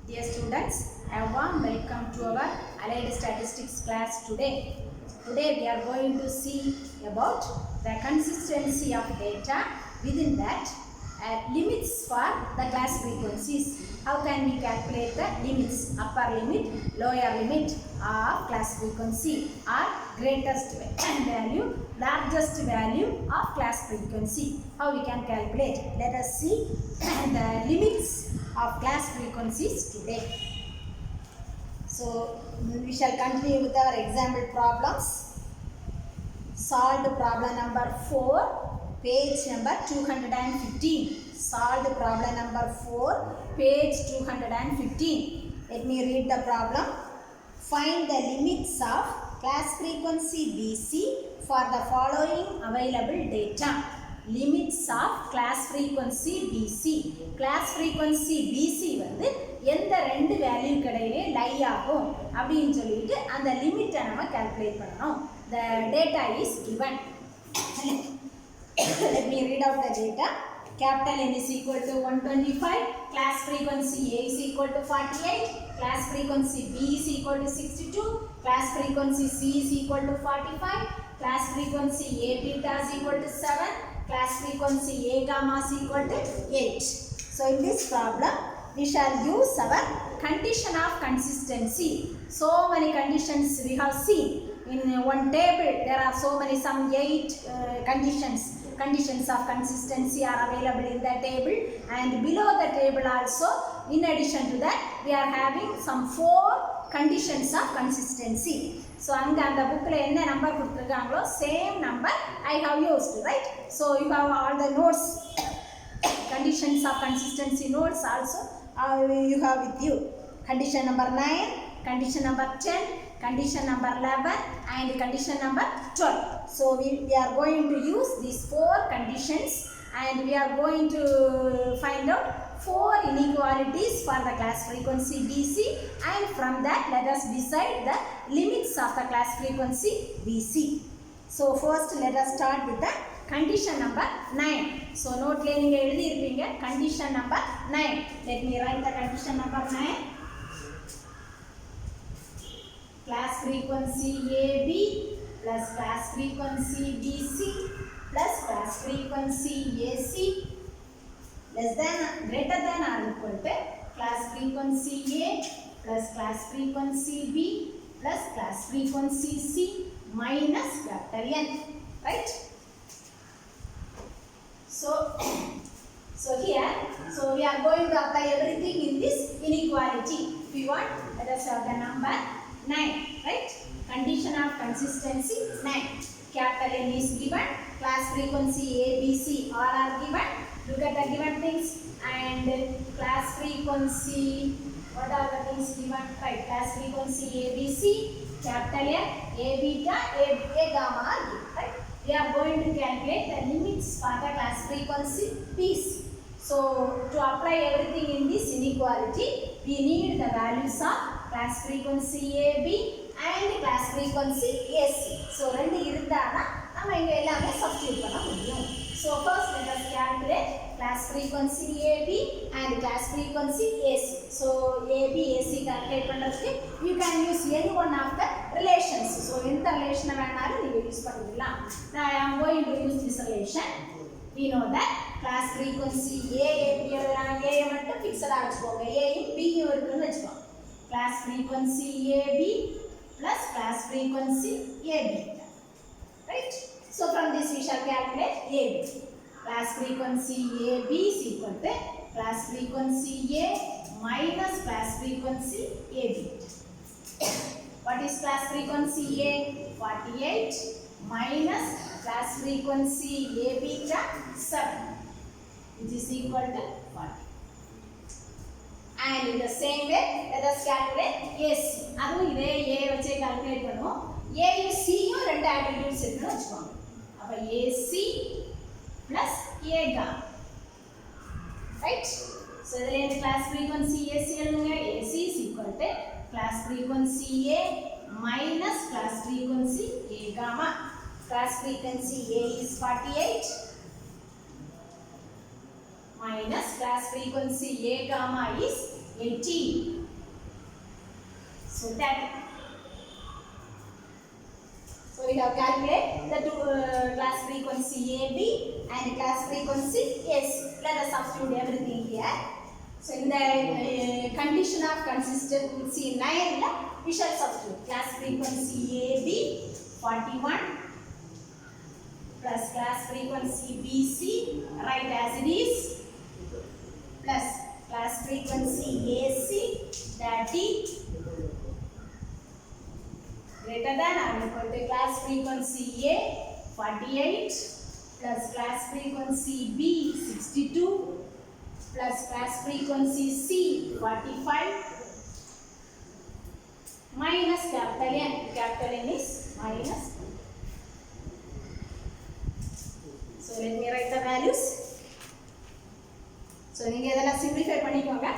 Dear students, a warm welcome to our Allied Statistics class today. Today we are going to see about the consistency of data, within that limits for the class frequencies. How can we calculate the limits, upper limit, lower limit of class frequency or greatest value, largest value of class frequency. How we can calculate? Let us see the limits of class frequencies today. So we shall continue with our example problems. Solved problem number 4, page number 215. Solved problem number 4, page 215. Let me read the problem. Find the limits of class frequency BC for the following available data. Limits of class frequency BC. Class frequency BC வந்து எந்த ரெண்டு value கடையிலே லை ஆகும் அப்படின்னு சொல்லிட்டு அந்த லிமிட்டை நம்ம கால்குலேட் பண்ணணும். The data is given. Let me read out the data. Capital N is equal to 125, class frequency A is equal to 48, class frequency B is equal to 62, class frequency C is equal to 45, class frequency A beta is equal to 7, class frequency A gamma is equal to 8. So in this problem, we shall use our condition of consistency. So many conditions we have seen. In one table, there are so many, some 8 conditions of consistency are available in the table, and below the table also, in addition to that, we are having some 4 conditions of consistency. So anga and the book la enna number kuduthirukangalo same number I have used, right? So you have all the notes, conditions of consistency notes also you have with you. Condition number 9, condition number 10, condition number 11 and condition number 12. So we are going to use these 4 conditions, and we are going to find out 4 inequalities for the class frequency BC, and from that let us decide the limits of the class frequency BC. So first let us start with the condition number 9. So note la neenga eludhi irpinga condition number 9. Let me write the condition number 9. Class frequency AB plus class frequency BC plus class frequency AC less than, greater than or equal to class frequency A plus class frequency B plus class frequency C minus capital N, right? So here, so we are going to apply everything in this inequality. If you want, let us have the number 9, right? Condition of consistency 9. Capital N is given, class frequency A, B, C all are given. Look at the given things, and class frequency, what are the things given? Right, class frequency A, B, C, capital N, A beta, A gamma are given, right? We are going to calculate the limits for the class frequency BC. So to apply everything in this inequality, we need the values of class frequency AB and class frequency AC. So rendu irundana nama inga ellame substitute panna mudiyum. So first let us calculate class frequency AB and class frequency AC. So AB AC calculate பண்றதுக்கு you can use any one of the relations. So எந்த relation வேணாலும் நீங்க use பண்ணிக்கலாம். Now I am going to use this relation. We know that class frequency A AB எழுதலாம். A மட்டும் ஃபிக்ஸடா வெச்சுக்கோங்க. A யும் B யும் இருக்குன்னு வெச்சுக்கோங்க. Class frequency AB plus class frequency AB, right? So from this we shall calculate AB. Class frequency AB is equal to class frequency A minus class frequency AB. What is class frequency A? 48 minus class frequency A beta 7, which is equal to 40. And in the same way, let us calculate AC. அதுவும் இதே A வச்சே calculate பண்ணுவோம். A யும் C யும் ரெண்டு ஆட்டிட்யூட்ஸ் இருக்குன்னு வெச்சுக்கோங்க. அப்ப AC plus A gamma, right? So இதுல இந்த class frequency AC எழுதுங்க. AC is equal to class frequency A minus class frequency A gamma. Class frequency A is 48 minus class frequency A gamma is 18. So that. So we have calculated the two class frequency AB and class frequency S. Let us substitute everything here. So in the condition of consistency 9, we shall substitute class frequency AB 41 plus class frequency BC, write as it is, plus class frequency AC 30 greater than or equal to class frequency A 48 plus class frequency B 62 plus class frequency C 45 minus capital N. Capital N is minus. So let me write the values. So you can simplify panikonga.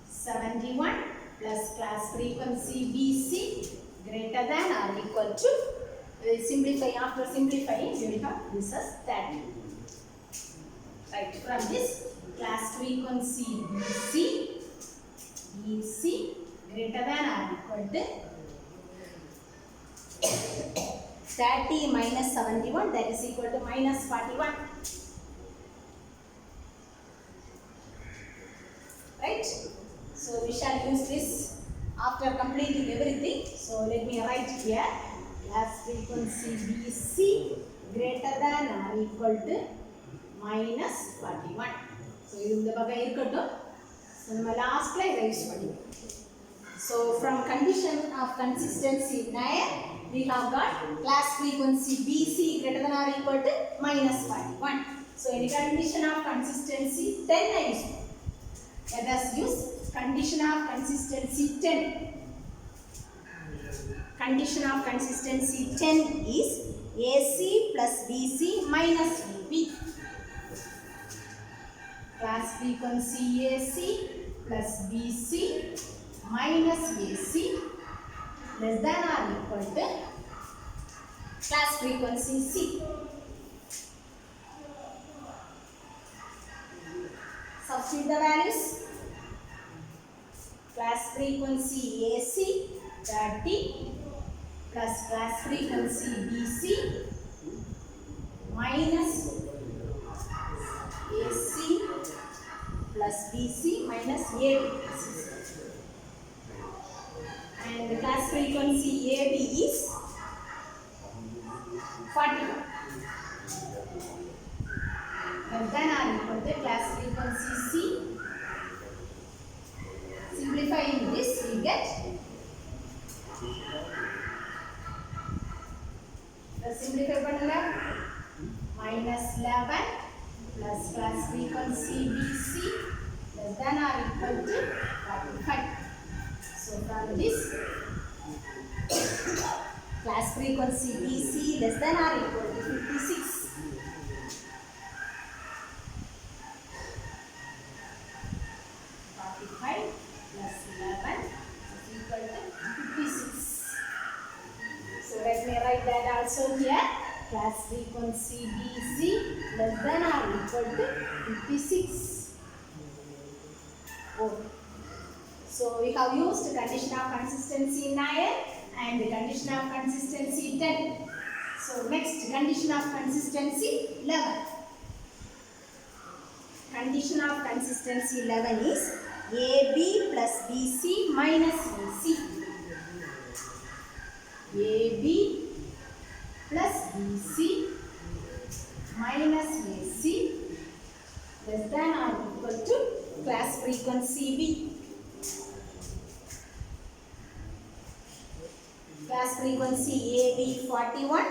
71 plus class frequency BC greater than or equal to, simplify, after simplifying you will have this as 30. Right, from this class frequency BC greater than or equal to 30 minus 71, that is equal to minus 41. Right? So we shall use this after completing everything. So let me write here class frequency BC greater than or equal to minus 41. So in the baga irukattu. So nama last la erase panni. So from condition of consistency 9 we have got class frequency BC greater than or equal to minus 41. So in condition of consistency 10 I use. Let us use condition of consistency 10. Condition of consistency 10 is AC plus BC minus VB. Class frequency AC plus BC minus AC less than or equal to class frequency C. Substitute the values. Class frequency AC 30 plus class frequency BC minus AC plus BC minus AB. And the class frequency AB is 41. And then I equal to class frequency C. Simplifying this, we get the simplify panunga minus 11 plus class frequency BC less than or equal to 45. So from this class frequency BC less than or equal to 56. Plus 11 is equal to 56. So let me write that also here. Class frequency BC less than or equal to 56. Okay. So we have used condition of consistency 9 and the condition of consistency 10. So next condition of consistency 11. Condition of consistency 11 is AB plus BC minus BC. AB plus BC minus BC less than or equal to class frequency B. Class frequency AB 41,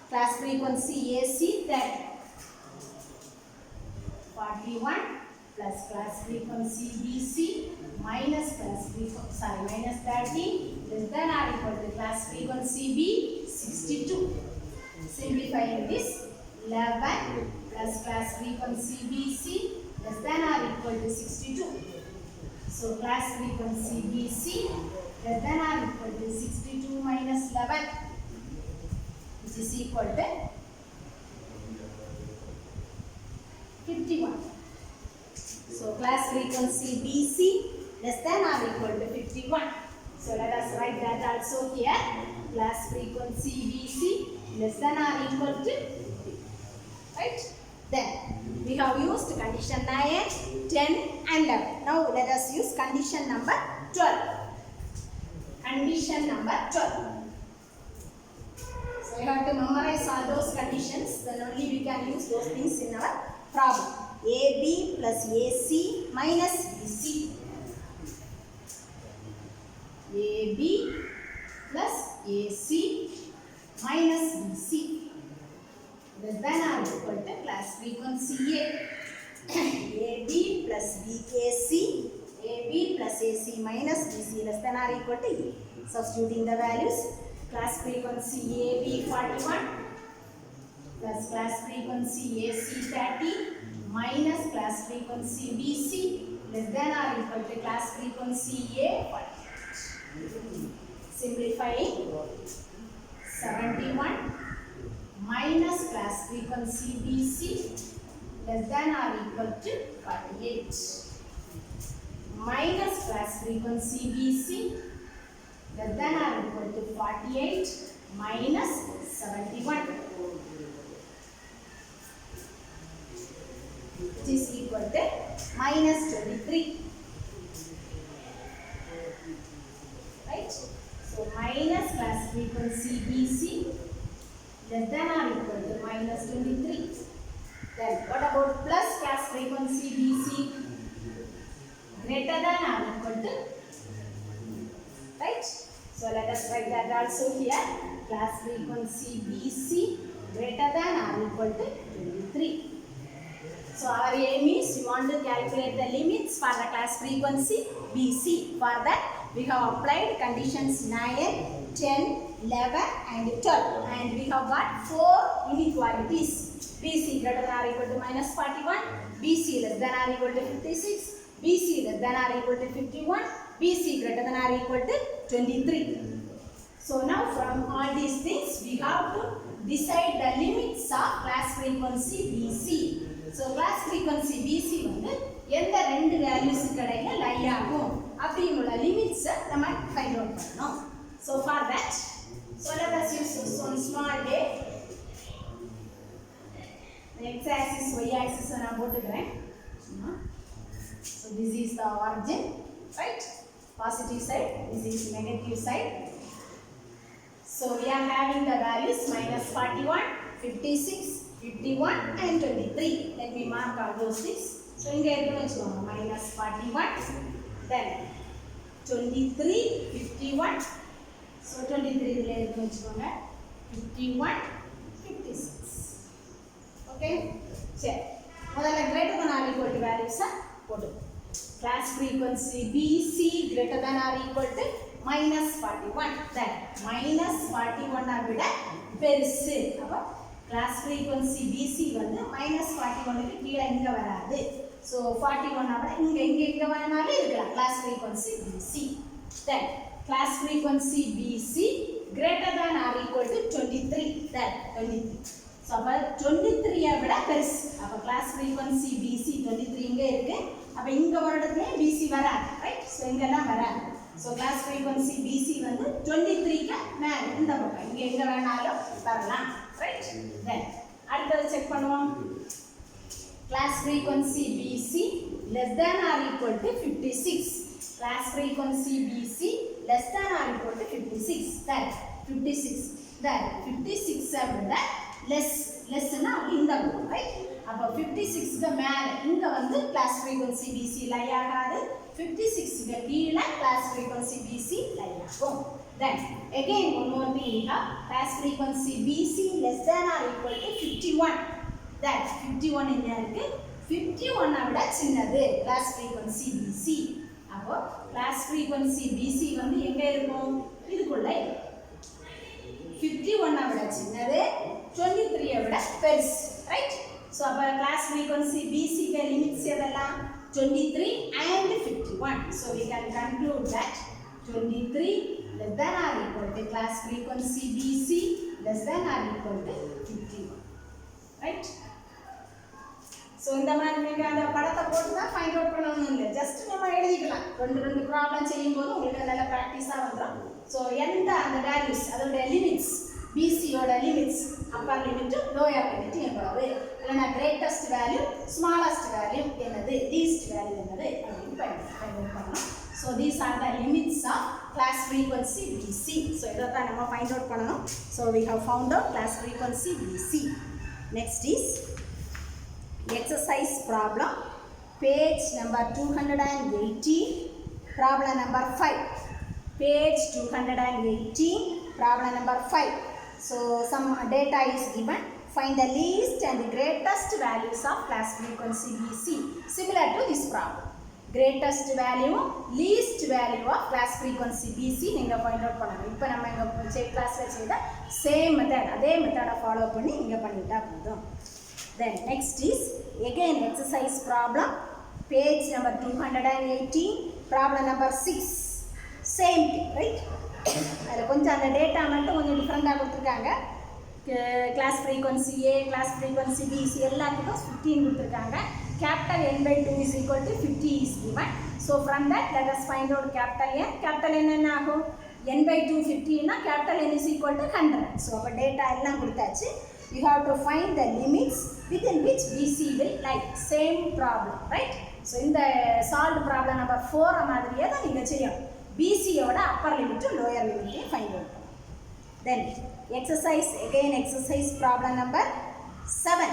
class frequency AC 30. 41 plus class frequency BC minus minus 30 less than or equal to class frequency B 62. Simplifying this, 11 plus class frequency BC less than or equal to 62. So class frequency BC less than or equal to 62 minus 11, which is equal to 51. So So class frequency BC less than or equal to 51. So let us write that also here. Class frequency BC less than or equal to 50. Right? Then we have used condition 9, 10 and 11. Now let us use condition number 12. Condition number 12. So you have to memorize all those conditions, then only we can use those things in our problem. AB plus AC minus BC. AB plus AC minus BC less than or equal to class frequency A. AB plus BAC, AB plus AC minus BC less than or equal to A. Substituting the values, class frequency AB 41 plus class frequency AC 30 minus class frequency BC less than or equal to class frequency A 48. Simplifying, 71 minus class frequency BC less than or equal to 48 minus class frequency BC less than or equal to 48 minus 71, which is equal to minus 23. Right? So minus class frequency BC less than or equal to minus 23. Then what about plus class frequency BC greater than or equal to? Right? So let us write that also here. Class frequency BC greater than or equal to 23. So our aim is we want to calculate the limits for the class frequency BC. For that we have applied conditions 9, 10, 11 and 12, and we have got 4 inequalities. BC greater than or equal to minus 41, BC less than or equal to 56, BC less than or equal to 51, BC greater than or equal to 23. So now from all these things we have to decide the limits of class frequency BC. So class frequency BC வந்து எந்த ரெண்டு வேல்யூஸ்க்கு இடையில லை ஆகும் அப்படிங்கற limits நம்ம find out பண்ணனும். So for that, so let us use one small day. The x-axis, y-axis நான் போட்டுக்கிறேன். So this is the origin, right? Positive side, this is negative side. So we are having the values minus 41, 56, 51 and 23. Let me mark all those things. So இங்க இருக்குன்னு வெச்சுக்கோங்க minus 41, then 23, 51. So 23 இதுல இருக்குன்னு வெச்சுக்கோங்க 51, 56. Okay? சரி. முதல்ல greater than or equal to values போடு. Class frequency BC greater than or equal to minus 41. Then minus 41 விட பெருசு. அப்ப class frequency BC வந்து minus 41 க்கு கீழ இங்க வராது. So 41 விட இங்க வேணாலும் இருக்கலாம் class frequency BC. Then class frequency BC greater than or equal to 23. Then 23. So அப்ப 23 விட பெருசு. அப்ப class frequency BC 23 இங்க இருக்கு. அப்ப இங்க வரதுமே BC வராது. ரைட்? சோ இங்கலாம் வராது. So class frequency BC வந்து 23 க்கு மேல இந்த பக்கம் எங்க வேணாலும் வரலாம். ரைட்? Then அடுத்து செக் பண்ணுவோம். Class frequency BC less than or equal to 56. Class frequency BC less than or equal to 56. That 56. That 56 விட less னா இந்த பக்கம். ரைட்? அப்ப 56 க்கு மேல இங்க வந்து class frequency BC லை ஆகாது. 56 க்கு கீழ class frequency BC லை ஆகும். Then again one more thing we have class frequency BC less than or equal to 51. That 51 என்ன இருக்கு? 51 விட சின்னது class frequency BC. அப்போ class frequency BC வந்து எங்க இருக்கும்? இதுக்குள்ள 51 விட சின்னது 23 விட பெருசு. ரைட்? So அப்ப class frequency BC க்கு லிமிட்ஸ் எதெல்லாம்? 23 and 51. So we can conclude that 23 less than or equal to class frequency BC less than or equal to 51. Right? So இந்த மாதிரி நீங்கள் அந்த படத்தை போட்டு தான் ஃபைண்ட் அவுட் பண்ணணும் இல்லை, ஜஸ்ட் நம்ம எழுதிக்கலாம். ரெண்டு ப்ராப்ளம் செய்யும்போது உங்களுக்கு நல்ல ப்ராக்டிஸாக வந்துடும். ஸோ எந்த அந்த வேல்யூஸ் அதோடைய லிமிட்ஸ், பிசியோட limits, upper limit lower limit எவ்வளவு, இல்லைன்னா கிரேட்டஸ்ட் வேல்யூ ஸ்மாலஸ்ட் வேல்யூ என்னது, லீஸ்ட் வேல்யூ என்னது அப்படின்னு ஃபைண்ட் அவுட் பண்ணணும். So these are the limits of class frequency BC. So இதை தான் நம்ம ஃபைண்ட் அவுட் பண்ணணும். So we have found out class frequency BC. Next is exercise problem, page number 218, problem number 5. Page 218, problem number 5. So some data is given. Find the least and the greatest values of class frequency BC. Similar to this problem. Greatest value, least value of class frequency BC நீங்கள் find out பண்ணணும். இப்போ நம்ம இங்கே கிளாஸில் செய்த same method, அதே மெத்தடை follow பண்ணி இங்கே பண்ணிட்டா போதும். Then next is again exercise problem, page number 218, problem number 6. Same thing, right? அதில் கொஞ்சம் அந்த டேட்டா மட்டும் கொஞ்சம் டிஃப்ரெண்ட்டாக கொடுத்துருக்காங்க. Class frequency A, class frequency BC எல்லாத்துக்கும் 15 கொடுத்துருக்காங்க. Capital N/2 is equal to 50 is given. So from that let us find out capital N. Capital N என்ன ஆகும்? N/2 50 னா capital N is equal to 100. So அப்போ data எல்லாம் கொடுத்தாச்சு. You have to find the limits within which BC will lie. Same problem, right? So இந்த solved problem number 4 மாதிரியே தான் நீங்கள் செய்யணும். BC யோட upper limit lower limit find out. Then exercise, again exercise problem number 7.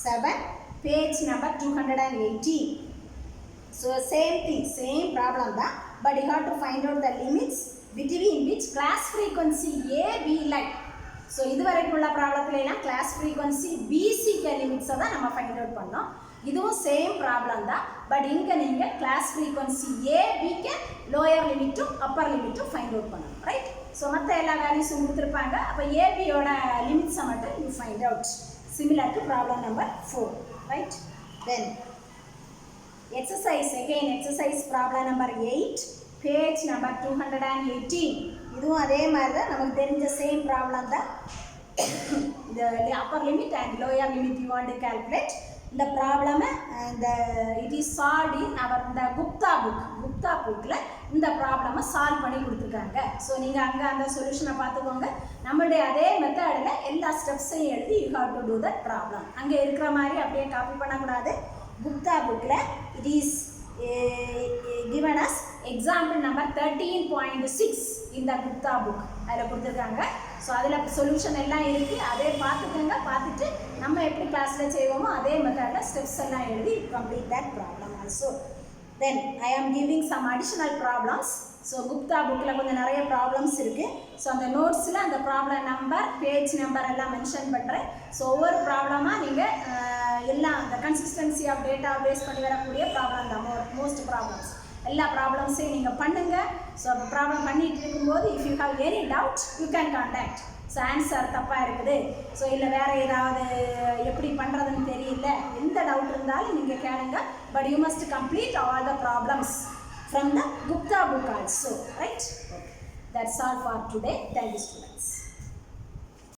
7, page number 218. So same thing, same problem da, but you have to find out the limits between which class frequency A B lie. So இதுவரைக்குள்ள ப்ராப்ளத்துல எல்லாம் class frequency BC க்கு limits தான் நம்ம find out பண்ணோம். இதுவும் same problem தான், but இங்க நீங்க class frequency A B க்கு லோயர் லிமிட்டும் அப்பர் லிமிட்டும் ஃபைண்ட் அவுட் பண்ணணும், ரைட்? ஸோ மற்ற எல்லா வேல்யூஸும் கொடுத்துருப்பாங்க. அப்போ ஏபியோட லிமிட்ஸை மட்டும் you find out, similar to problem number 4, right? Then exercise, again exercise problem number 8, page number 218. இதுவும் அதே மாதிரி தான், நமக்கு தெரிஞ்ச சேம் ப்ராப்ளம் தான். The upper limit and lower limit you want to calculate. இந்த ப்ராப்ளமை it is solved in our the Gupta bookல இந்த ப்ராப்ளமை solve பண்ணி கொடுத்துருக்காங்க. ஸோ நீங்கள் அங்கே அந்த சொல்யூஷனை பார்த்துக்கோங்க. நம்மளுடைய அதே மெத்தடில் எல்லா ஸ்டெப்ஸையும் எழுதி you have to do that problem. அங்கே இருக்கிற மாதிரி அப்படியே காப்பி பண்ணக்கூடாது. Gupta bookல it is given as example number 13.6 in the Gupta book. அதில் கொடுத்துருக்காங்க. ஸோ அதில் சொல்யூஷன் எல்லாம் இருக்குது, அதே பார்த்துக்கோங்க. பார்த்துட்டு நம்ம எப்படி கிளாஸில் செய்வோமோ அதே மெத்தடில் ஸ்டெப்ஸ் எல்லாம் எழுதி complete that problem also. Then I am giving some additional problems. So Gupta புக்கில் கொஞ்சம் நிறைய ப்ராப்ளம்ஸ் இருக்குது. ஸோ அந்த நோட்ஸில் அந்த ப்ராப்ளம் நம்பர், பேஜ் நம்பர் எல்லாம் மென்ஷன் பண்ணுறேன். ஸோ ஒவ்வொரு ப்ராப்ளமாக நீங்கள் எல்லாம் அந்த கன்சிஸ்டன்சி ஆஃப் டேட்டா பேஸ் பண்ணி வரக்கூடிய ப்ராப்ளம் தான் மோஸ்ட் ப்ராப்ளம்ஸ். எல்லா ப்ராப்ளம்ஸையும் நீங்கள் பண்ணுங்கள். ஸோ ப்ராப்ளம் பண்ணிகிட்டு இருக்கும்போது if you have any doubt you can contact. So answer தப்பாக இருக்குது, ஸோ இல்லை வேறு ஏதாவது எப்படி பண்ணுறதுன்னு தெரியல, எந்த டவுட் இருந்தாலும் நீங்கள் கேளுங்க. But you must complete all the problems from the Gupta book also, right? Okay. That's all for today. Thank you, students.